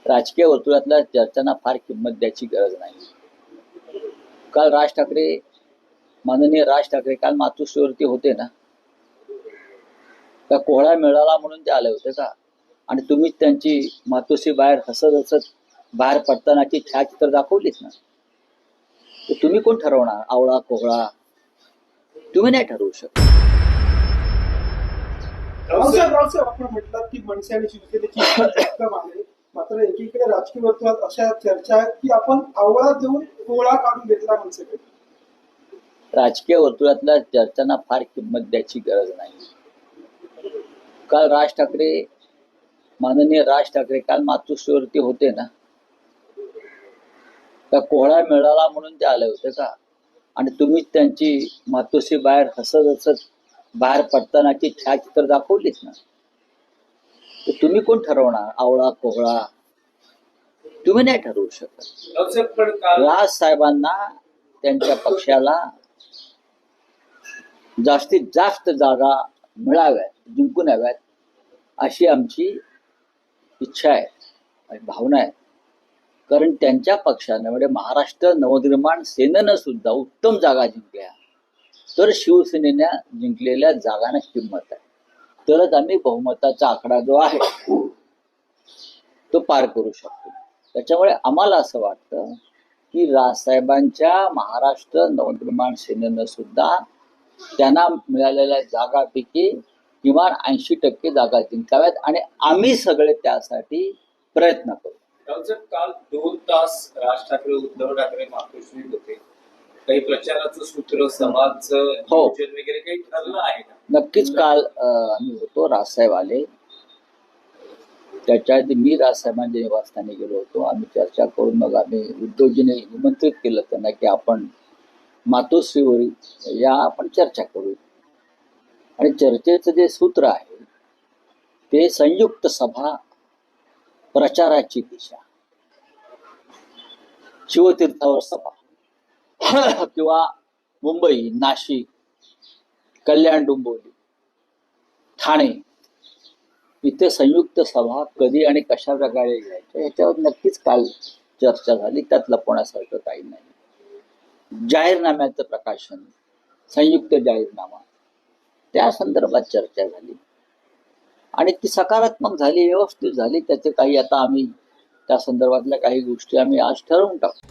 राजकीय वर्तुळातल्या चर्चांना फार किंमत द्यायची गरज नाही. काल माननीय राज ठाकरे काल मातोश्रीवरती होते ना, का कोहळा मिळाला म्हणून ते आले होते का? आणि तुम्हीच त्यांची मातोश्री बाहेर हसत हसत बाहेर पडतानाची छायाचित्र दाखवलीच ना. तर तुम्ही कोण ठरवणार आवळा कोहळा? तुम्ही नाही ठरवू शकत. रावसाहेब आपण म्हटलं की मनसे आणि शिवसेनेची भक्कम आहे, मात्र एकीकडे राजकीय वर्तुळात अशा चर्चा आहेत की आपण आवळा देऊन कोहळा काढून घेतला मनसेकडे. राजकीय वर्तुळातल्या चर्चांना फार किंमत द्यायची गरज नाही. काल माननीय राज ठाकरे काल मातोश्रीवरती होते ना, का कोहळा मिळाला म्हणून ते आले होते का? आणि तुम्हीच त्यांची मातोश्री बाहेर हसत हसत बाहेर पडतानाची छायाचित्र दाखवलीच ना. तर तुम्ही कोण ठरवणार आवळा कोहळा? तुम्ही नाही ठरवू शकत. राज साहेबांना त्यांच्या पक्षाला जास्तीत जास्त जागा मिळाव्यात, जिंकून याव्यात अशी आमची इच्छा आहे आणि भावना आहे. कारण त्यांच्या पक्षाने म्हणजे महाराष्ट्र नवनिर्माण सेनेनं सुद्धा उत्तम जागा जिंकल्या, तर शिवसेनेने जिंकलेल्या जागांना किंमत आहे. तरच आम्ही बहुमताचा आकडा जो आहे तो पार करू शकतो. त्याच्यामुळे आम्हाला असं वाटतं की राजसाहेबांच्या महाराष्ट्र नवनिर्माण सेनेनं सुद्धा त्यांना मिळालेल्या जागापैकी किमान 80% जागा जिंकाव्यात आणि आम्ही सगळे त्यासाठी प्रयत्न करू. काल 2 तास राज ठाकरे उद्धव ठाकरे मातोश्रीत होते. काही प्रचाराचं सूत्र समाजचं नियोजन वगैरे काही ठरलं आहे का? नक्कीच काल आम्ही होतो, राजसाहेब आले. त्याच्या आधी मी राजसाहेबांच्या निवासस्थानी गेलो होतो. आम्ही चर्चा करून मग आम्ही उद्धवजीने निमंत्रित केलं त्यांना की आपण मातोश्रीवर या आपण चर्चा करू. आणि चर्चेचं जे सूत्र आहे ते संयुक्त सभा, प्रचाराची दिशा, शिवतीर्थावर सभा किंवा मुंबई, नाशिक, कल्याण, डोंबिवली, ठाणे इथे संयुक्त सभा कधी आणि कशा प्रकारे घ्यायच्या याच्यावर नक्कीच काल चर्चा झाली. त्यात लपवण्यासारखं काही नाही. जाहीरनाम्याचं प्रकाशन, संयुक्त जाहीरनामा, त्या संदर्भात चर्चा झाली आणि ती सकारात्मक झाली, व्यवस्थित झाली. त्याचे काही आता आम्ही त्या संदर्भातल्या काही गोष्टी आम्ही आज ठरवून टाकू.